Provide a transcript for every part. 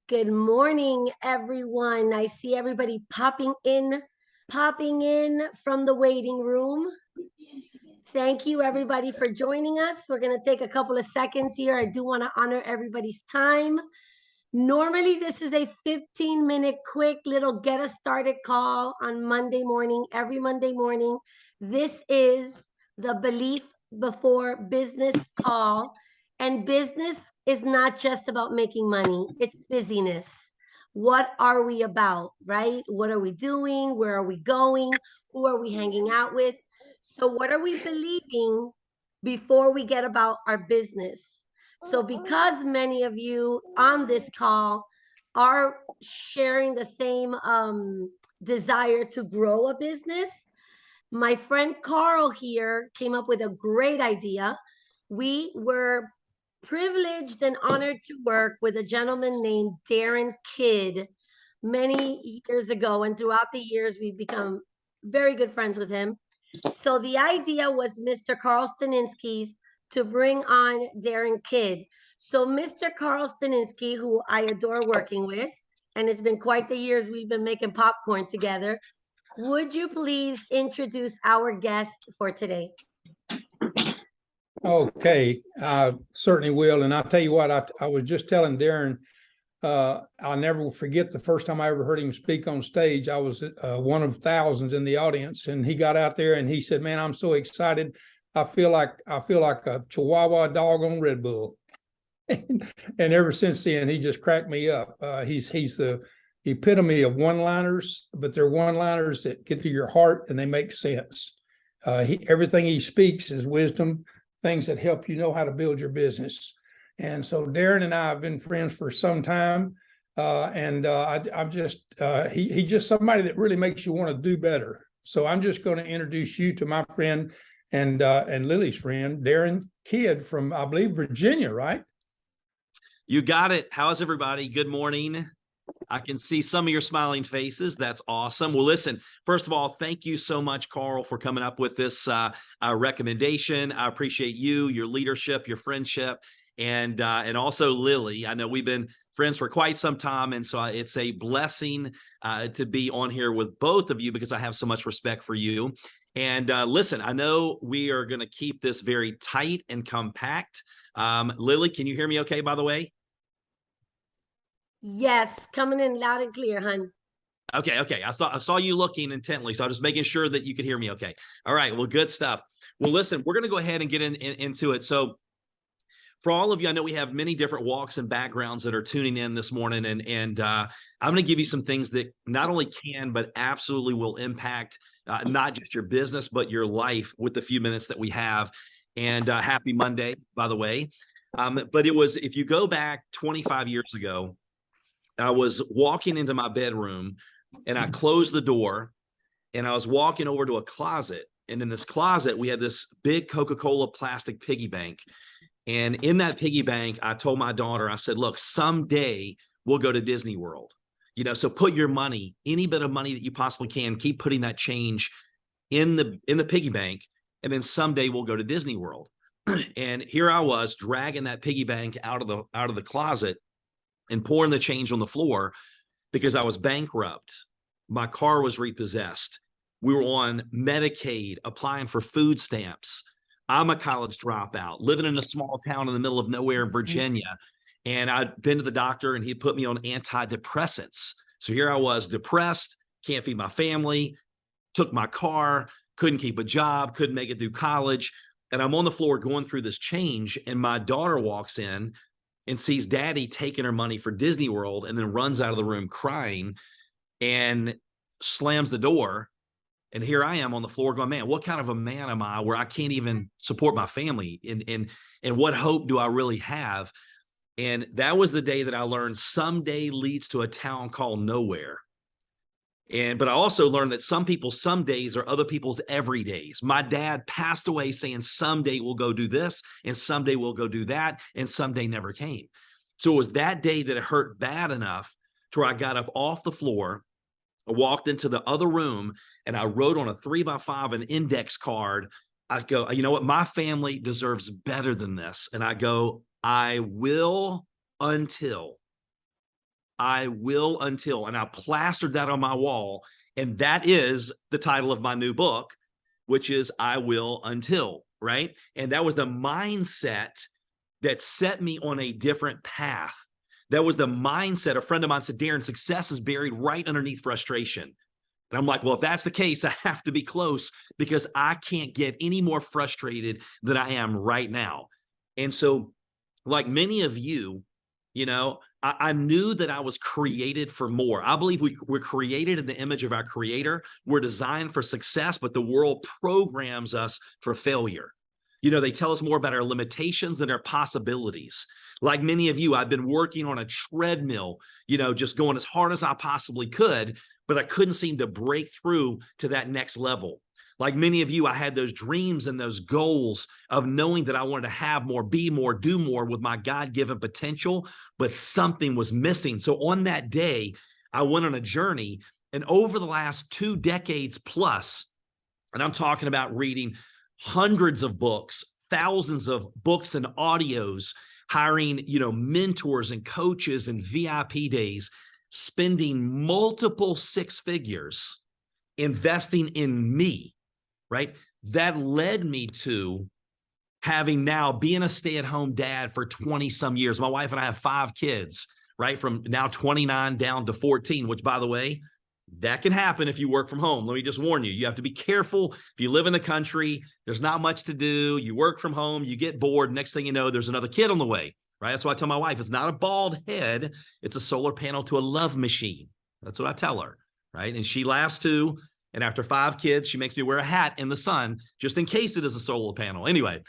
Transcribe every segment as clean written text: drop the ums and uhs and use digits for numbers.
Good morning, everyone. I see everybody popping in from the waiting room. Thank you, everybody, for joining us. We're going to take a couple of seconds here. I do want to honor everybody's time. Normally, this is a 15-minute quick little get us started call on Monday morning, every Monday morning. This is the Belief Before Business call. And business is not just about making money, it's busyness. What are we about, right? What are we doing? Where are we going? Who are we hanging out with? So, what are we believing before we get about our business? So, because many of you on this call are sharing the same desire to grow a business, my friend Carl here came up with a great idea. We were privileged and honored to work with a gentleman named Darin Kidd many years ago. And throughout the years, we've become very good friends with him. So the idea was Mr. Carl Staninsky's to bring on Darin Kidd. So Mr. Carl Staninsky, who I adore working with, and it's been quite the years we've been making popcorn together, would you please introduce our guest for today? Okay, I certainly will. And I'll tell you what, I was just telling Darin, I'll never forget the first time I ever heard him speak on stage. I was one of thousands in the audience, and he got out there and he said, "Man, I'm so excited. I feel like a Chihuahua dog on Red Bull." And ever since then, he just cracked me up. He's the epitome of one-liners, but they're one-liners that get to your heart and they make sense. Everything he speaks is wisdom, things that help you know how to build your business. And so Darin and I have been friends for some time. I'm just, he's just somebody that really makes you want to do better. So I'm just going to introduce you to my friend and Lily's friend, Darin Kidd from, I believe, Virginia, right? You got it. How's everybody? Good morning. I can see some of your smiling faces. That's awesome. Well, listen, first of all, thank you so much, Carl, for coming up with this recommendation. I appreciate you, your leadership, your friendship, and also Lily. I know we've been friends for quite some time, and so it's a blessing to be on here with both of you because I have so much respect for you. And listen, I know we are going to keep this very tight and compact. Lily, can you hear me okay, by the way? Yes, coming in loud and clear, hun. Okay. I saw you looking intently, so I'm just making sure that you could hear me okay. All right, well, good stuff. Well, listen, we're going to go ahead and get into it. So for all of you, I know we have many different walks and backgrounds that are tuning in this morning, and I'm going to give you some things that not only can, but absolutely will impact not just your business, but your life with the few minutes that we have. And happy Monday, by the way. But it was, if you go back 25 years ago, I was walking into my bedroom and I closed the door and I was walking over to a closet. And in this closet, we had this big Coca-Cola plastic piggy bank. And in that piggy bank, I told my daughter, I said, look, someday we'll go to Disney World. You know, so put your money, any bit of money that you possibly can, keep putting that change in the piggy bank. And then someday we'll go to Disney World. And here I was dragging that piggy bank out of the closet and pouring the change on the floor because I was bankrupt. My car was repossessed. We were on Medicaid, applying for food stamps. I'm a college dropout, living in a small town in the middle of nowhere in Virginia. And I'd been to the doctor and he put me on antidepressants. So here I was, depressed, can't feed my family, took my car, couldn't keep a job, couldn't make it through college. And I'm on the floor going through this change. And my daughter walks in and sees daddy taking her money for Disney World and then runs out of the room crying and slams the door. And here I am on the floor going, man, what kind of a man am I where I can't even support my family? And what hope do I really have? And that was the day that I learned someday leads to a town called nowhere. But I also learned that some days are other people's every days. My dad passed away saying someday we'll go do this and someday we'll go do that. And someday never came. So it was that day that it hurt bad enough to where I got up off the floor, I walked into the other room and I wrote on a 3x5 an index card. I go, you know what? My family deserves better than this. And I go, I will until. I will until, and I plastered that on my wall. And that is the title of my new book, which is I Will Until, right? And that was the mindset that set me on a different path. That was the mindset. A friend of mine said, Darin, success is buried right underneath frustration. And I'm like, well, if that's the case, I have to be close because I can't get any more frustrated than I am right now. And so, like many of you, I knew that I was created for more. I believe we're created in the image of our creator. We're designed for success, but the world programs us for failure. They tell us more about our limitations than our possibilities. Like many of you, I've been working on a treadmill, just going as hard as I possibly could, but I couldn't seem to break through to that next level. Like many of you, I had those dreams and those goals of knowing that I wanted to have more, be more, do more with my God-given potential, but something was missing. So on that day, I went on a journey, and over the last 2 decades plus, and I'm talking about reading hundreds of books, thousands of books and audios, hiring, mentors and coaches and VIP days, spending multiple 6 figures, investing in me, right? That led me to having now being a stay-at-home dad for 20 some years. My wife and I have 5 kids, right? From now 29 down to 14, which, by the way, that can happen if you work from home. Let me just warn you, you have to be careful. If you live in the country, there's not much to do. You work from home, you get bored. Next thing you know, there's another kid on the way, right? That's why I tell my wife, it's not a bald head. It's a solar panel to a love machine. That's what I tell her, right? And she laughs too. And after 5 kids, she makes me wear a hat in the sun, just in case it is a solar panel. Anyway,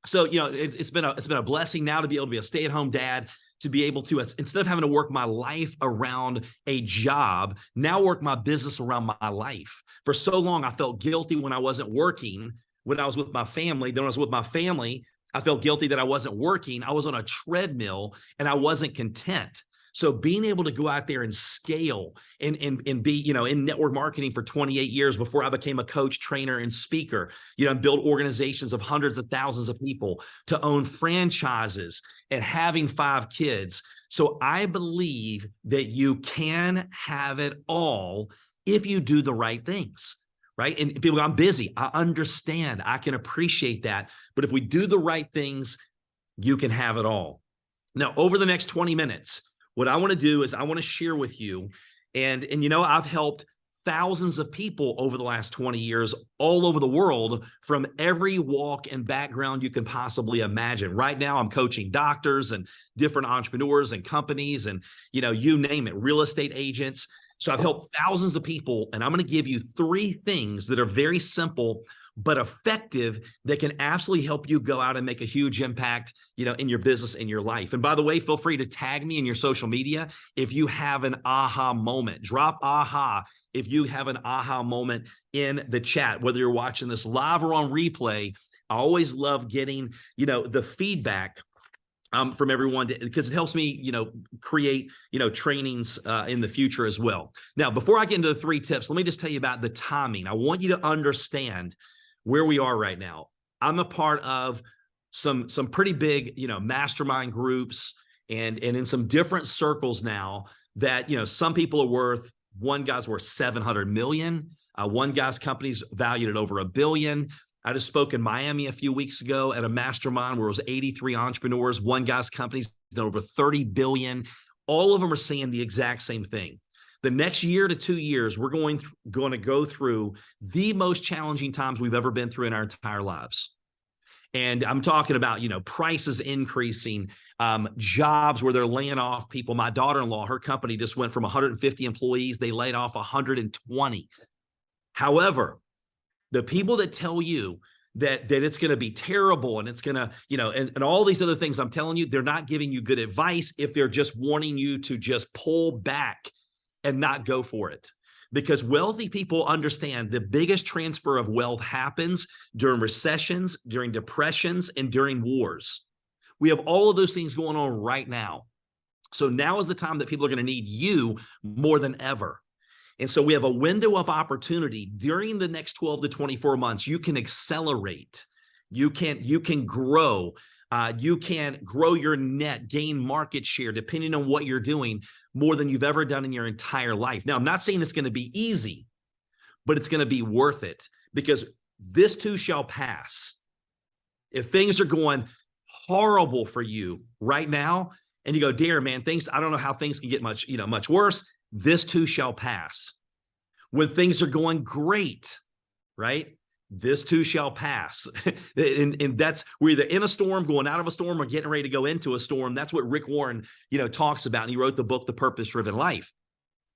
so, it's been a blessing now to be able to be a stay-at-home dad, to be able to, instead of having to work my life around a job, now work my business around my life. For so long, I felt guilty when I wasn't working, when I was with my family. Then when I was with my family, I felt guilty that I wasn't working. I was on a treadmill and I wasn't content. So being able to go out there and scale and be, in network marketing for 28 years before I became a coach, trainer, and speaker, and build organizations of hundreds of thousands of people, to own franchises and having 5 kids. So I believe that you can have it all if you do the right things, right? And people go, I'm busy. I understand. I can appreciate that. But if we do the right things, you can have it all. Now, over the next 20 minutes, what I want to do is I want to share with you, and I've helped thousands of people over the last 20 years all over the world from every walk and background you can possibly imagine. Right now, I'm coaching doctors and different entrepreneurs and companies and, you name it, real estate agents. So I've helped thousands of people, and I'm going to give you 3 things that are very simple but effective that can absolutely help you go out and make a huge impact, in your business and your life. And by the way, feel free to tag me in your social media if you have an aha moment. Drop aha if you have an aha moment in the chat, whether you're watching this live or on replay. I always love getting, the feedback from everyone, because it helps me, create, trainings in the future as well. Now, before I get into the 3 tips, let me just tell you about the timing. I want you to understand where we are right now. I'm a part of some pretty big, mastermind groups and in some different circles now that, some people are worth, one guy's worth 700 million. One guy's company's valued at over $1 billion. I just spoke in Miami a few weeks ago at a mastermind where it was 83 entrepreneurs. One guy's company's done over 30 billion. All of them are saying the exact same thing. The next year to 2 years, we're going to go through the most challenging times we've ever been through in our entire lives. And I'm talking about, prices increasing, jobs where they're laying off people. My daughter-in-law, her company just went from 150 employees. They laid off 120. However, the people that tell you that it's going to be terrible and it's going to, and all these other things I'm telling you, they're not giving you good advice if they're just wanting you to just pull back and not go for it. Because wealthy people understand the biggest transfer of wealth happens during recessions, during depressions, and during wars. We have all of those things going on right now. So now is the time that people are going to need you more than ever. And so we have a window of opportunity during the next 12 to 24 months. You can accelerate. You can grow. You can grow your net, gain market share, depending on what you're doing, more than you've ever done in your entire life. Now, I'm not saying it's going to be easy, but it's going to be worth it, because this too shall pass. If things are going horrible for you right now, and you go, Darin, man, I don't know how things can get much worse. This too shall pass. When things are going great, right? This too shall pass. and that's, we're either in a storm, going out of a storm, or getting ready to go into a storm. That's what Rick Warren, talks about. And he wrote the book, The Purpose-Driven Life.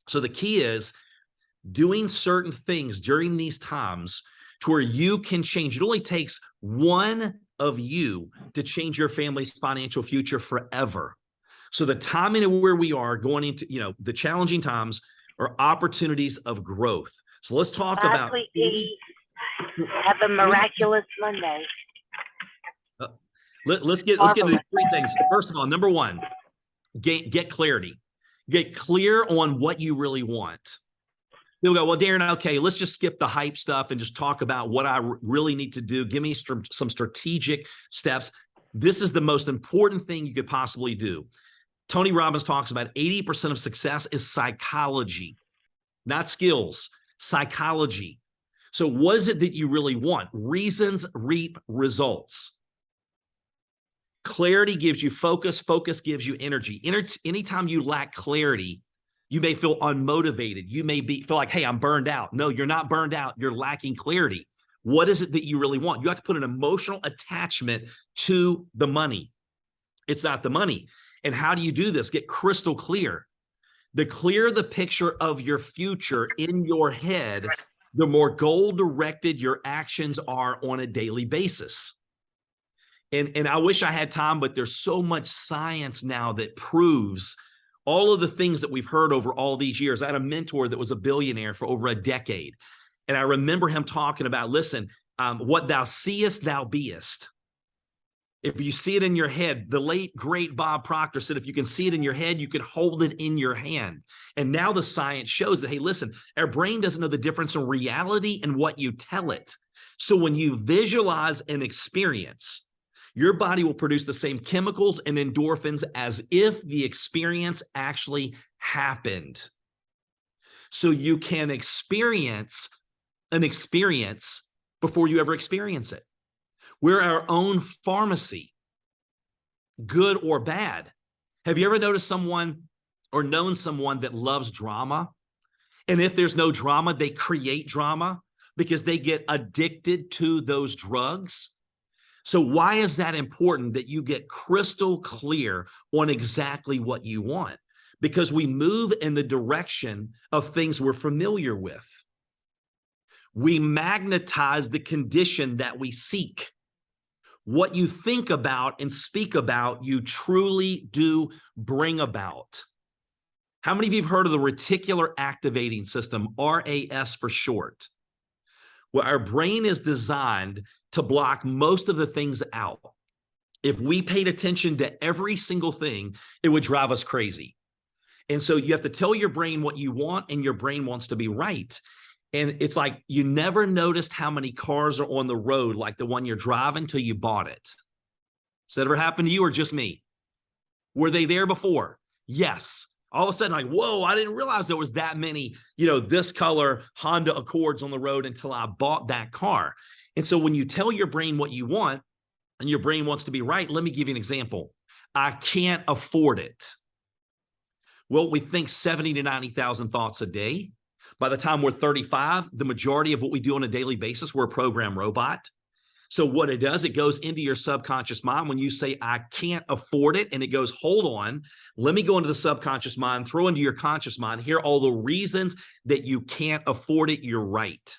So the key is doing certain things during these times to where you can change. It only takes one of you to change your family's financial future forever. So the timing of where we are going into, the challenging times are opportunities of growth. So let's talk about. Have a miraculous Monday. Let's get into three things. First of all, number one, get clarity. Get clear on what you really want. You'll go, well, Darin, okay, let's just skip the hype stuff and just talk about what I really need to do. Give me some strategic steps. This is the most important thing you could possibly do. Tony Robbins talks about 80% of success is psychology, not skills, psychology. So what is it that you really want? Reasons reap results. Clarity gives you focus. Focus gives you energy. Anytime you lack clarity, you may feel unmotivated. You may feel like, hey, I'm burned out. No, you're not burned out. You're lacking clarity. What is it that you really want? You have to put an emotional attachment to the money. It's not the money. And how do you do this? Get crystal clear. The clearer the picture of your future in your head, the more goal-directed your actions are on a daily basis. And I wish I had time, but there's so much science now that proves all of the things that we've heard over all these years. I had a mentor that was a billionaire for over a decade. And I remember him talking about, listen, what thou seest, thou beest. If you see it in your head, the late, great Bob Proctor said, if you can see it in your head, you can hold it in your hand. And now the science shows that, hey, listen, our brain doesn't know the difference in reality and what you tell it. So when you visualize an experience, your body will produce the same chemicals and endorphins as if the experience actually happened. So you can experience an experience before you ever experience it. We're our own pharmacy, good or bad. Have you ever noticed someone or known someone that loves drama? And if there's no drama, they create drama because they get addicted to those drugs. So why is that important that you get crystal clear on exactly what you want? Because we move in the direction of things we're familiar with. We magnetize the condition that we seek. What you think about and speak about, you truly do bring about. How many of you have heard of the reticular activating system, RAS for short? Well, our brain is designed to block most of the things out. If we paid attention to every single thing, it would drive us crazy. And so you have to tell your brain what you want, and your brain wants to be right. And it's like you never noticed how many cars are on the road like the one you're driving until you bought it. Has that ever happened to you or just me? Were they there before? Yes. All of a sudden, like, whoa, I didn't realize there was that many, this color Honda Accords on the road until I bought that car. And so when you tell your brain what you want and your brain wants to be right, let me give you an example. I can't afford it. Well, we think 70 to 90,000 thoughts a day. By the time we're 35, the majority of what we do on a daily basis, we're a program robot. So what it does, it goes into your subconscious mind when you say, I can't afford it. And it goes, hold on, let me go into the subconscious mind, throw into your conscious mind. Here are all the reasons that you can't afford it. You're right.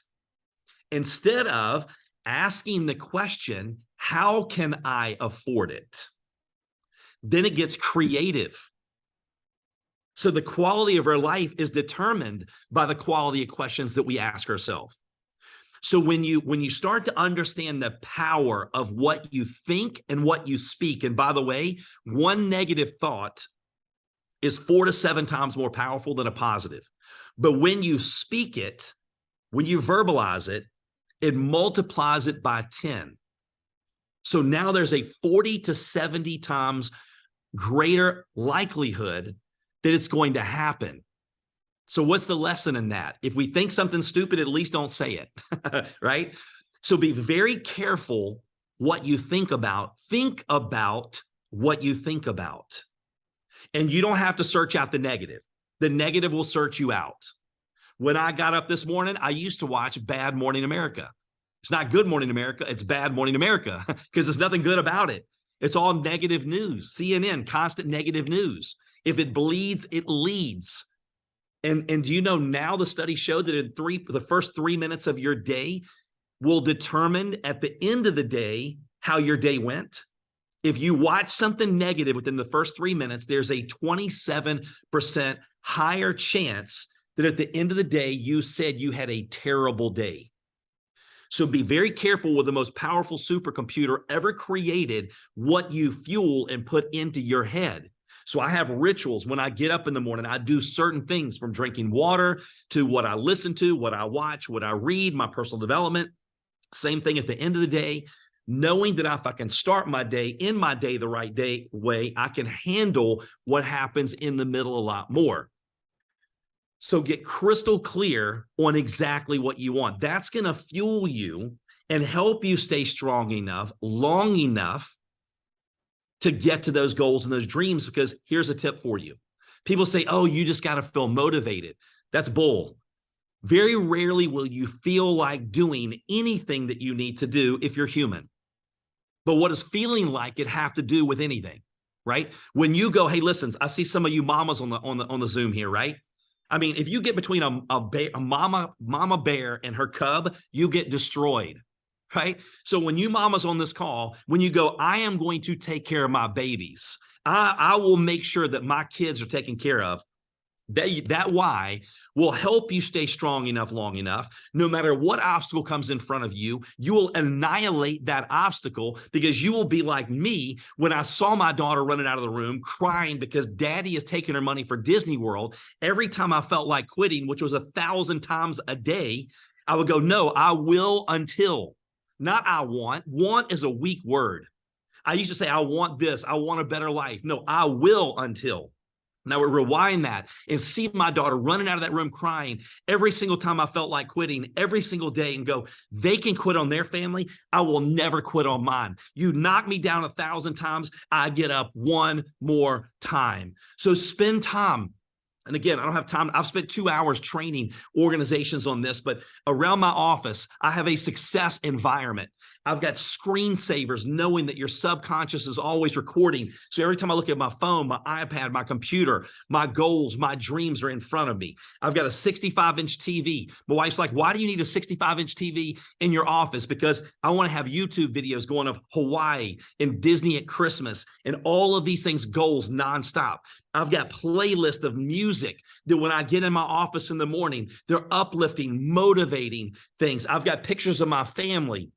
Instead of asking the question, how can I afford it? Then it gets creative. So the quality of our life is determined by the quality of questions that we ask ourselves. So when you start to understand the power of what you think and what you speak, and by the way, one negative thought is 4 to 7 times more powerful than a positive. But when you speak it, when you verbalize it, it multiplies it by 10. So now there's a 40 to 70 times greater likelihood that it's going to happen. So what's the lesson in that? If we think something's stupid, at least don't say it, right? So be very careful what you think about. Think about what you think about. And you don't have to search out the negative. The negative will search you out. When I got up this morning, I used to watch Bad Morning America. It's not Good Morning America. It's Bad Morning America because there's nothing good about it. It's all negative news. CNN, constant negative news. If it bleeds, it leads. And do you know now the studies show that in the first 3 minutes of your day will determine at the end of the day how your day went? If you watch something negative within the first 3 minutes, there's a 27% higher chance that at the end of the day, you said you had a terrible day. So be very careful with the most powerful supercomputer ever created, what you fuel and put into your head. So I have rituals. When I get up in the morning, I do certain things from drinking water to what I listen to, what I watch, what I read, my personal development. Same thing at the end of the day, knowing that if I can start my day in my day the right way, I can handle what happens in the middle a lot more. So get crystal clear on exactly what you want. That's going to fuel you and help you stay strong enough, long enough to get to those goals and those dreams. Because here's a tip for you. People say, oh, you just got to feel motivated. That's bull. Very rarely will you feel like doing anything that you need to do if you're human. But what does feeling like it have to do with anything, right? When you go, hey, listen, I see some of you mamas on the Zoom here, right? I mean, if you get between a mama bear and her cub, you get destroyed, right? So when you mamas on this call, when you go, I am going to take care of my babies. I will make sure that my kids are taken care of. That why will help you stay strong enough, long enough. No matter what obstacle comes in front of you, you will annihilate that obstacle, because you will be like me when I saw my daughter running out of the room crying because daddy is taking her money for Disney World. Every time I felt like quitting, which was 1,000 times a day, I would go, no, I will until, not I want. Want is a weak word. I used to say, I want this. I want a better life. No, I will until. Now we rewind that and see my daughter running out of that room crying every single time I felt like quitting, every single day, and go, they can quit on their family. I will never quit on mine. You knock me down 1,000 times, I get up one more time. So spend time. And again, I don't have time. I've spent 2 hours training organizations on this, but around my office, I have a success environment. I've got screensavers, knowing that your subconscious is always recording. So every time I look at my phone, my iPad, my computer, my goals, my dreams are in front of me. I've got a 65-inch TV. My wife's like, why do you need a 65-inch TV in your office? Because I want to have YouTube videos going of Hawaii and Disney at Christmas and all of these things, goals nonstop. I've got playlists of music that when I get in my office in the morning, they're uplifting, motivating things. I've got pictures of my family.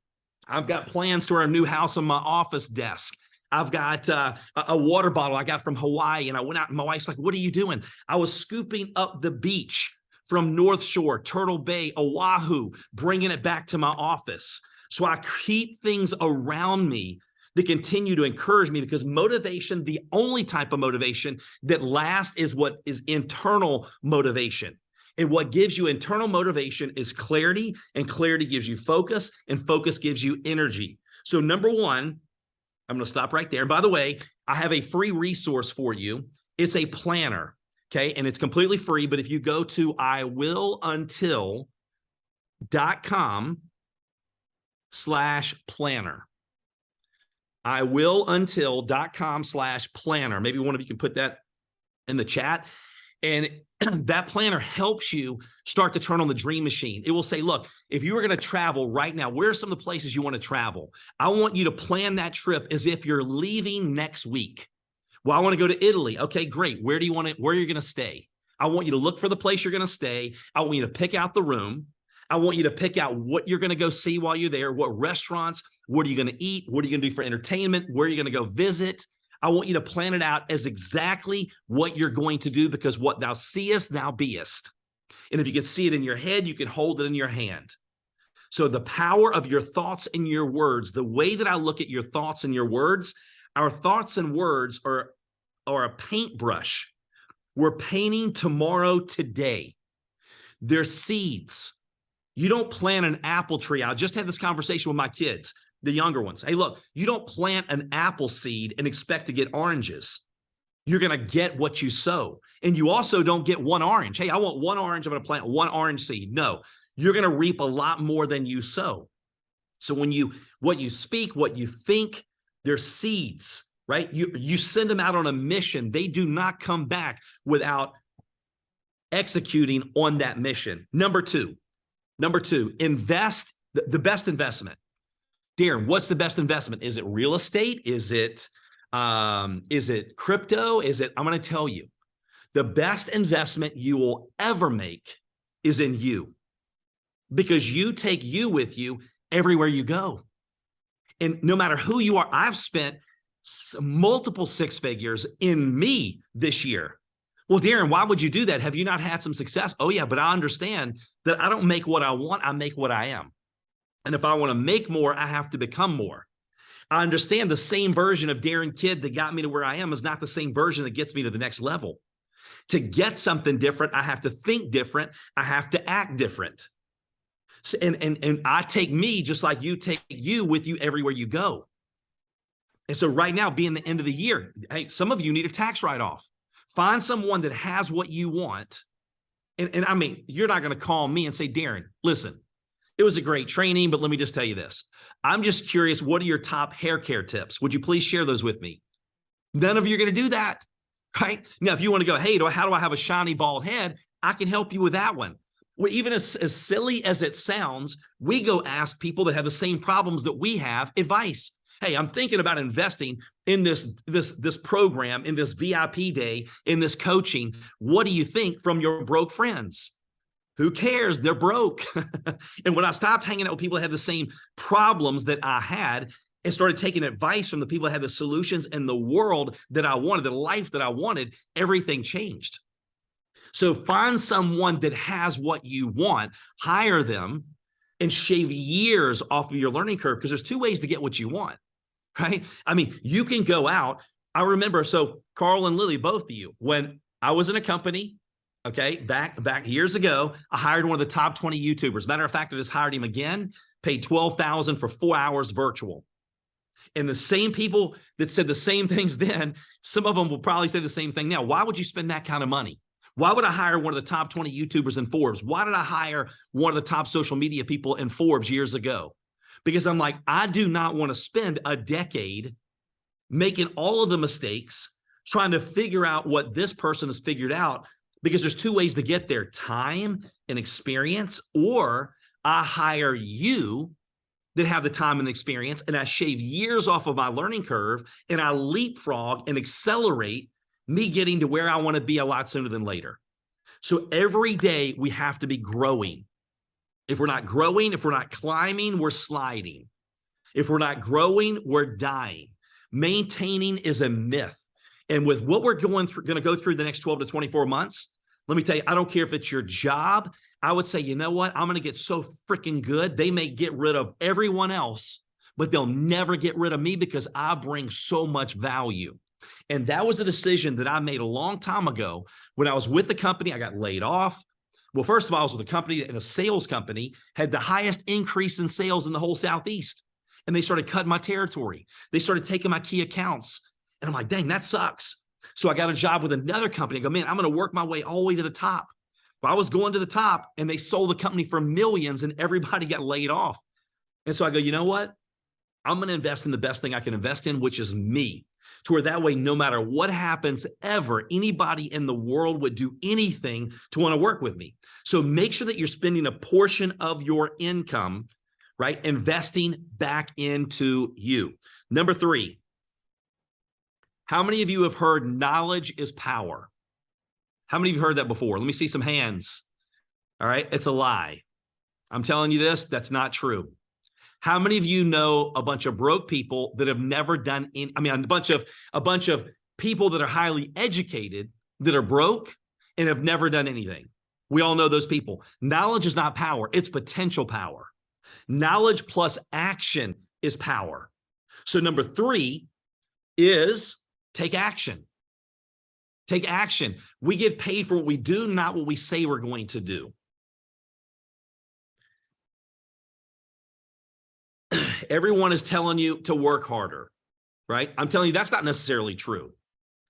I've got plans to our new house on my office desk. I've got a water bottle I got from Hawaii, and I went out and my wife's like, what are you doing? I was scooping up the beach from North Shore, Turtle Bay, Oahu, bringing it back to my office. So I keep things around me that continue to encourage me, because motivation, the only type of motivation that lasts, is what is internal motivation. And what gives you internal motivation is clarity, and clarity gives you focus, and focus gives you energy. So number one, I'm going to stop right there. And by the way, I have a free resource for you. It's a planner, okay? And it's completely free, but if you go to iwilluntil.com/planner, iwilluntil.com/planner. Maybe one of you can put that in the chat. And that planner helps you start to turn on the dream machine. It will say, look, if you were going to travel right now, where are some of the places you want to travel? I want you to plan that trip as if you're leaving next week. Well, I want to go to Italy. Okay, great. Where are you going to stay? I want you to look for the place you're going to stay. I want you to pick out the room. I want you to pick out what you're going to go see while you're there, what restaurants, what are you going to eat, what are you going to do for entertainment, where are you going to go visit. I want you to plan it out as exactly what you're going to do, because what thou seest, thou beest. And if you can see it in your head, you can hold it in your hand. So the power of your thoughts and your words, the way that I look at your thoughts and your words, our thoughts and words are a paintbrush. We're painting tomorrow today. They're seeds. You don't plant an apple tree. I just had this conversation with my kids, the younger ones. Hey, look, you don't plant an apple seed and expect to get oranges. You're going to get what you sow. And you also don't get one orange. Hey, I want one orange. I'm going to plant one orange seed. No, you're going to reap a lot more than you sow. So what you speak, what you think, they're seeds, right? You send them out on a mission. They do not come back without executing on that mission. Number two, invest the best investment. Darin, what's the best investment? Is it real estate? Is it crypto? I'm going to tell you, the best investment you will ever make is in you, because you take you with you everywhere you go. And no matter who you are, I've spent multiple six figures in me this year. Well, Darin, why would you do that? Have you not had some success? Oh yeah, but I understand that I don't make what I want. I make what I am. And if I want to make more, I have to become more. I understand the same version of Darin Kidd that got me to where I am is not the same version that gets me to the next level. To get something different, I have to think different. I have to act different. So, and I take me just like you take you with you everywhere you go. And so right now, being the end of the year, hey, some of you need a tax write-off. Find someone that has what you want. And I mean, you're not going to call me and say, Darin, listen, it was a great training, but let me just tell you this. I'm just curious, what are your top hair care tips? Would you please share those with me? None of you are going to do that, right? Now, if you want to go, hey, how do I have a shiny bald head? I can help you with that one. Well, even as silly as it sounds, we go ask people that have the same problems that we have advice. Hey, I'm thinking about investing in this program, in this VIP day, in this coaching. What do you think from your broke friends? Who cares? They're broke. And when I stopped hanging out with people that had the same problems that I had and started taking advice from the people that had the solutions in the world that I wanted, the life that I wanted, everything changed. So find someone that has what you want, hire them, and shave years off of your learning curve, because there's two ways to get what you want, right? I mean, you can go out. I remember, so Carl and Lily, both of you, when I was in a company, okay, back years ago, I hired one of the top 20 YouTubers. Matter of fact, I just hired him again, paid $12,000 for 4 hours virtual. And the same people that said the same things then, some of them will probably say the same thing now. Why would you spend that kind of money? Why would I hire one of the top 20 YouTubers in Forbes? Why did I hire one of the top social media people in Forbes years ago? Because I'm like, I do not want to spend a decade making all of the mistakes, trying to figure out what this person has figured out, because there's two ways to get there: time and experience, or I hire you that have the time and experience, and I shave years off of my learning curve, and I leapfrog and accelerate me getting to where I want to be a lot sooner than later. So every day we have to be growing. If we're not growing, if we're not climbing, we're sliding. If we're not growing, we're dying. Maintaining is a myth. And with what we're going to go through the next 12 to 24 months, let me tell you, I don't care if it's your job. I would say, you know what? I'm going to get so freaking good. They may get rid of everyone else, but they'll never get rid of me, because I bring so much value. And that was a decision that I made a long time ago when I was with the company. I got laid off. Well, first of all, I was with a company, and a sales company had the highest increase in sales in the whole Southeast. And they started cutting my territory. They started taking my key accounts. And I'm like, dang, that sucks. So I got a job with another company. I go, man, I'm going to work my way all the way to the top. Well, I was going to the top, and they sold the company for millions, and everybody got laid off. And so I go, you know what? I'm going to invest in the best thing I can invest in, which is me. To where that way, no matter what happens ever, anybody in the world would do anything to want to work with me. So make sure that you're spending a portion of your income, right, investing back into you. Number 3, how many of you have heard knowledge is power? How many of you heard that before? Let me see some hands. All right, it's a lie. I'm telling you this, that's not true. How many of you know a bunch of broke people that have never done any, a bunch of people that are highly educated that are broke and have never done anything? We all know those people. Knowledge is not power, it's potential power. Knowledge plus action is power. So number 3 is take action. Take action. We get paid for what we do, not what we say we're going to do. Everyone is telling you to work harder, right? I'm telling you that's not necessarily true.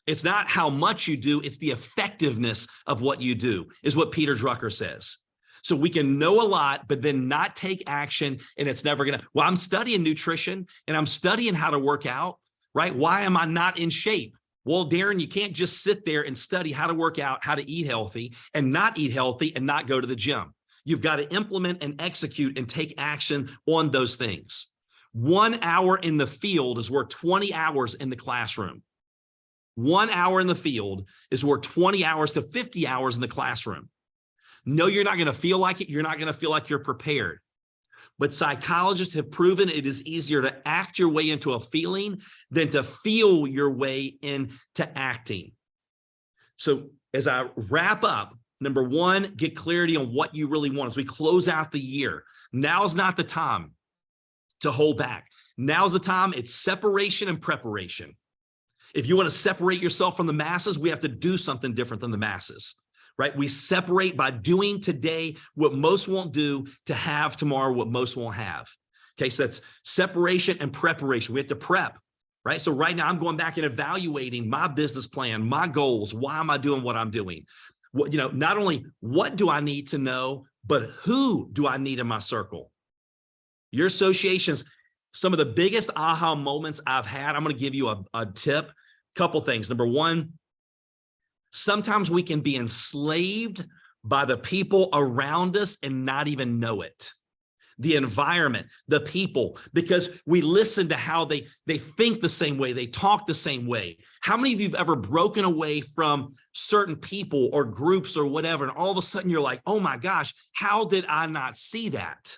It's not how much you do, it's the effectiveness of what you do, is what Peter Drucker says. So we can know a lot, but then not take action, and it's never gonna, well, I'm studying nutrition and I'm studying how to work out, right? Why am I not in shape? Well, Darin, you can't just sit there and study how to work out, how to eat healthy, and not eat healthy and not go to the gym. You've got to implement and execute and take action on those things. 1 hour in the field is worth 20 hours in the classroom. 1 hour in the field is worth 20 hours to 50 hours in the classroom. No, you're not going to feel like it. You're not going to feel like you're prepared. But psychologists have proven it is easier to act your way into a feeling than to feel your way into acting. So as I wrap up, number 1, get clarity on what you really want. As we close out the year, now's not the time to hold back. Now's the time. It's separation and preparation. If you want to separate yourself from the masses, we have to do something different than the masses, right? We separate by doing today what most won't do to have tomorrow what most won't have. Okay, so that's separation and preparation. We have to prep, right? So right now I'm going back and evaluating my business plan, my goals. Why am I doing what I'm doing? What, not only what do I need to know, but who do I need in my circle? Your associations, some of the biggest aha moments I've had, I'm going to give you a tip, couple things. Number 1, sometimes we can be enslaved by the people around us and not even know it. The environment, the people, because we listen to how they think the same way, they talk the same way. How many of you have ever broken away from certain people or groups or whatever, and all of a sudden you're like, oh my gosh, how did I not see that?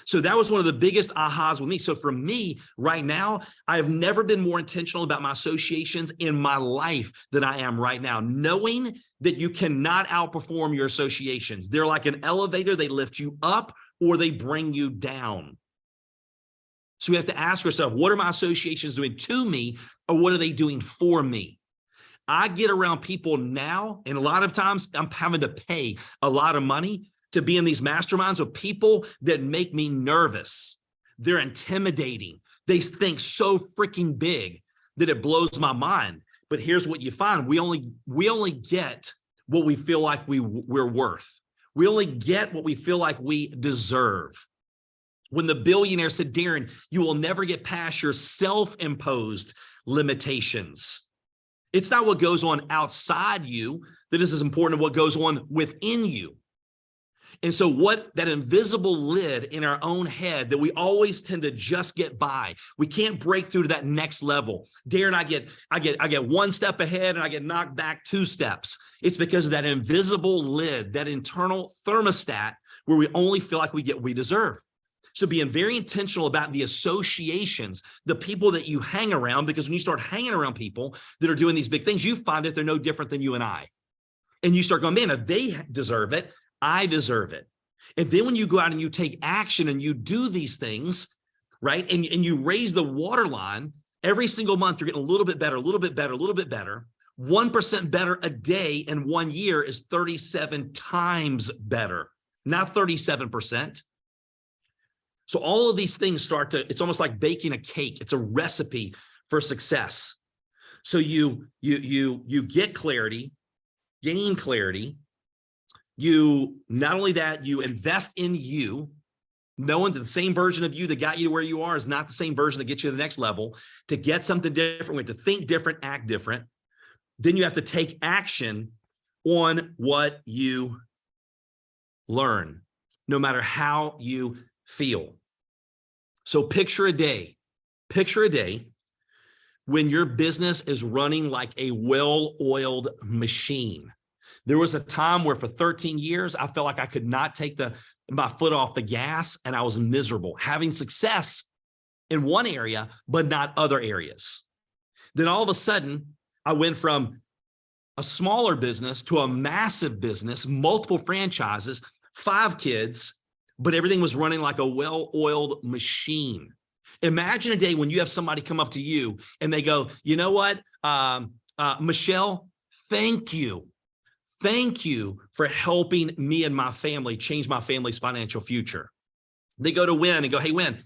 So that was one of the biggest ahas with me. So for me right now, I have never been more intentional about my associations in my life than I am right now, knowing that you cannot outperform your associations. They're like an elevator. They lift you up or they bring you down. So we have to ask ourselves, what are my associations doing to me, or what are they doing for me? I get around people now, and a lot of times I'm having to pay a lot of money to be in these masterminds of people that make me nervous. They're intimidating. They think so freaking big that it blows my mind. But here's what you find. We only get what we feel like we're worth. We only get what we feel like we deserve. When the billionaire said, Darin, you will never get past your self-imposed limitations. It's not what goes on outside you that is as important as what goes on within you. And so what that invisible lid in our own head that we always tend to just get by, we can't break through to that next level. Darin, I get 1 step ahead and I get knocked back 2 steps. It's because of that invisible lid, that internal thermostat where we only feel like we get what we deserve. So being very intentional about the associations, the people that you hang around, because when you start hanging around people that are doing these big things, you find that they're no different than you and I. And you start going, man, if they deserve it, I deserve it. And then when you go out and you take action and you do these things, right, and you raise the water line, every single month you're getting a little bit better, a little bit better, a little bit better. 1% better a day in 1 year is 37 times better, not 37%. So all of these things start to, it's almost like baking a cake. It's a recipe for success. So you get clarity, gain clarity. You, not only that, you invest in you, knowing that the same version of you that got you to where you are is not the same version that gets you to the next level. To get something different, we have to think different, act different. Then you have to take action on what you learn, no matter how you feel. So picture a day when your business is running like a well-oiled machine. There was a time where for 13 years, I felt like I could not take my foot off the gas, and I was miserable, having success in one area, but not other areas. Then all of a sudden, I went from a smaller business to a massive business, multiple franchises, 5 kids, but everything was running like a well-oiled machine. Imagine a day when you have somebody come up to you and they go, you know what, Michelle, thank you. Thank you for helping me and my family change my family's financial future. They go to Win and go, hey, Win,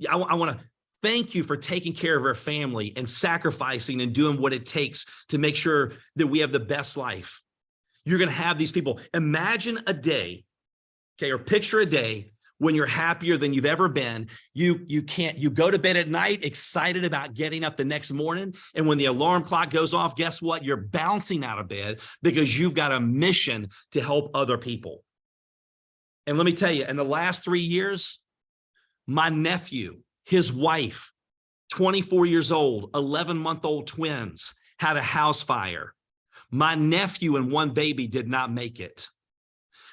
I want to thank you for taking care of our family and sacrificing and doing what it takes to make sure that we have the best life. You're going to have these people. Imagine a day, okay, or picture a day when you're happier than you've ever been. You go to bed at night excited about getting up the next morning. And when the alarm clock goes off, guess what? You're bouncing out of bed because you've got a mission to help other people. And let me tell you, in the last 3 years, my nephew, his wife, 24 years old, 11-month-old twins, had a house fire. My nephew and one baby did not make it.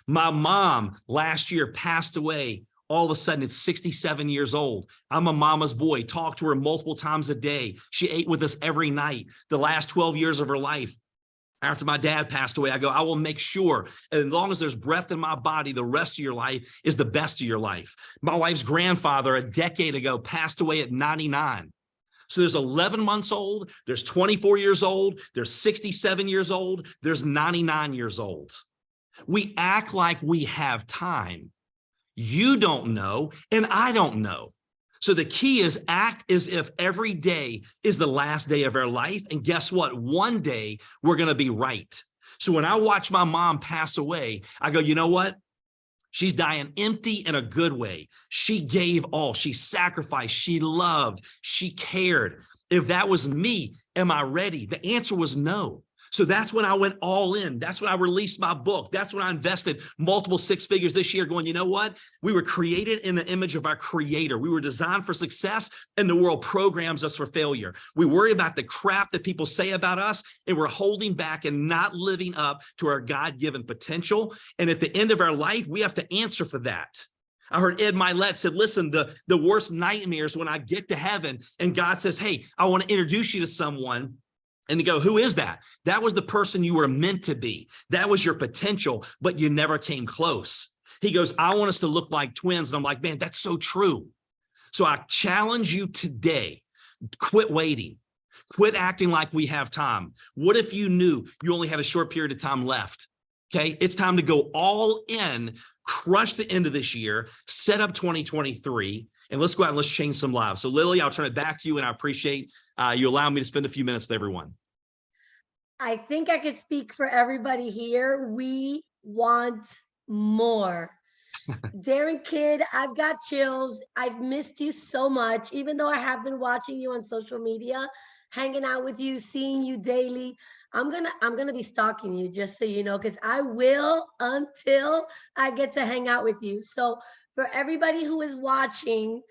My mom last year passed away. All of a sudden, it's 67 years old. I'm a mama's boy, talked to her multiple times a day. She ate with us every night. The last 12 years of her life, after my dad passed away, I go, I will make sure, as long as there's breath in my body, the rest of your life is the best of your life. My wife's grandfather a decade ago passed away at 99. So there's 11 months old, there's 24 years old, there's 67 years old, there's 99 years old. We act like we have time. You don't know, and I don't know. So the key is act as if every day is the last day of our life. And guess what? One day we're going to be right. So when I watch my mom pass away, I go, you know what? She's dying empty in a good way. She gave all. She sacrificed. She loved. She cared. If that was me, am I ready? The answer was no. So that's when I went all in. That's when I released my book. That's when I invested multiple six figures this year going, you know what? We were created in the image of our creator. We were designed for success, and the world programs us for failure. We worry about the crap that people say about us, and we're holding back and not living up to our God-given potential. And at the end of our life, we have to answer for that. I heard Ed Milet said, listen, the worst nightmares when I get to heaven and God says, hey, I want to introduce you to someone. And they go, who is that? That was the person you were meant to be. That was your potential, but you never came close. He goes, I want us to look like twins. And I'm like, man, that's so true. So I challenge you today, quit waiting. Quit acting like we have time. What if you knew you only had a short period of time left? Okay, it's time to go all in, crush the end of this year, set up 2023, and let's go out and let's change some lives. So Lily, I'll turn it back to you, and I appreciate you allowing me to spend a few minutes with everyone. I think I could speak for everybody here. We want more. Darin Kidd, I've got chills. I've missed you so much, even though I have been watching you on social media, hanging out with you, seeing you daily. I'm gonna be stalking you, just so you know, because I will until I get to hang out with you. So for everybody who is watching,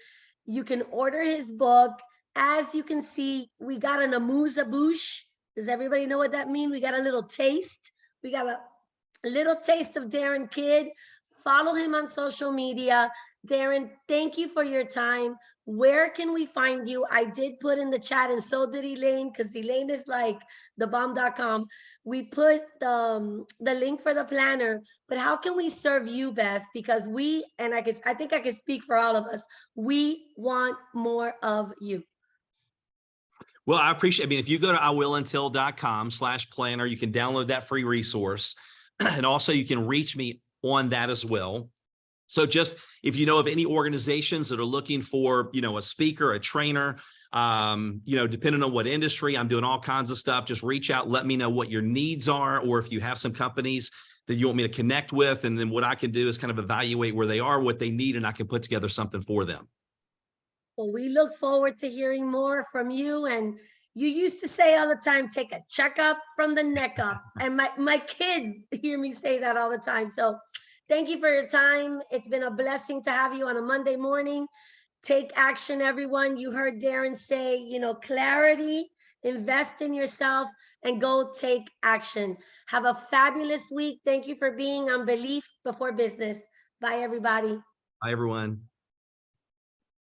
you can order his book. As you can see, we got an amuse-bouche. Does everybody know what that means? We got a little taste. We got a little taste of Darin Kidd. Follow him on social media. Darin, thank you for your time. Where can we find you? I did put in the chat, and so did Elaine, because Elaine is like thebomb.com. We put the link for the planner, but how can we serve you best? Because I think I can speak for all of us. We want more of you. Well, I appreciate it. I mean, if you go to iwiluntil.com/planner, you can download that free resource. And also you can reach me on that as well. So just if you know of any organizations that are looking for, a speaker, a trainer, depending on what industry, I'm doing all kinds of stuff, just reach out, let me know what your needs are, or if you have some companies that you want me to connect with, and then what I can do is kind of evaluate where they are, what they need, and I can put together something for them. Well, we look forward to hearing more from you. And you used to say all the time, take a checkup from the neck up. And my kids hear me say that all the time. So thank you for your time. It's been a blessing to have you on a Monday morning. Take action, everyone. You heard Darin say, clarity, invest in yourself, and go take action. Have a fabulous week. Thank you for being on Belief Before Business. Bye, everybody. Bye, everyone.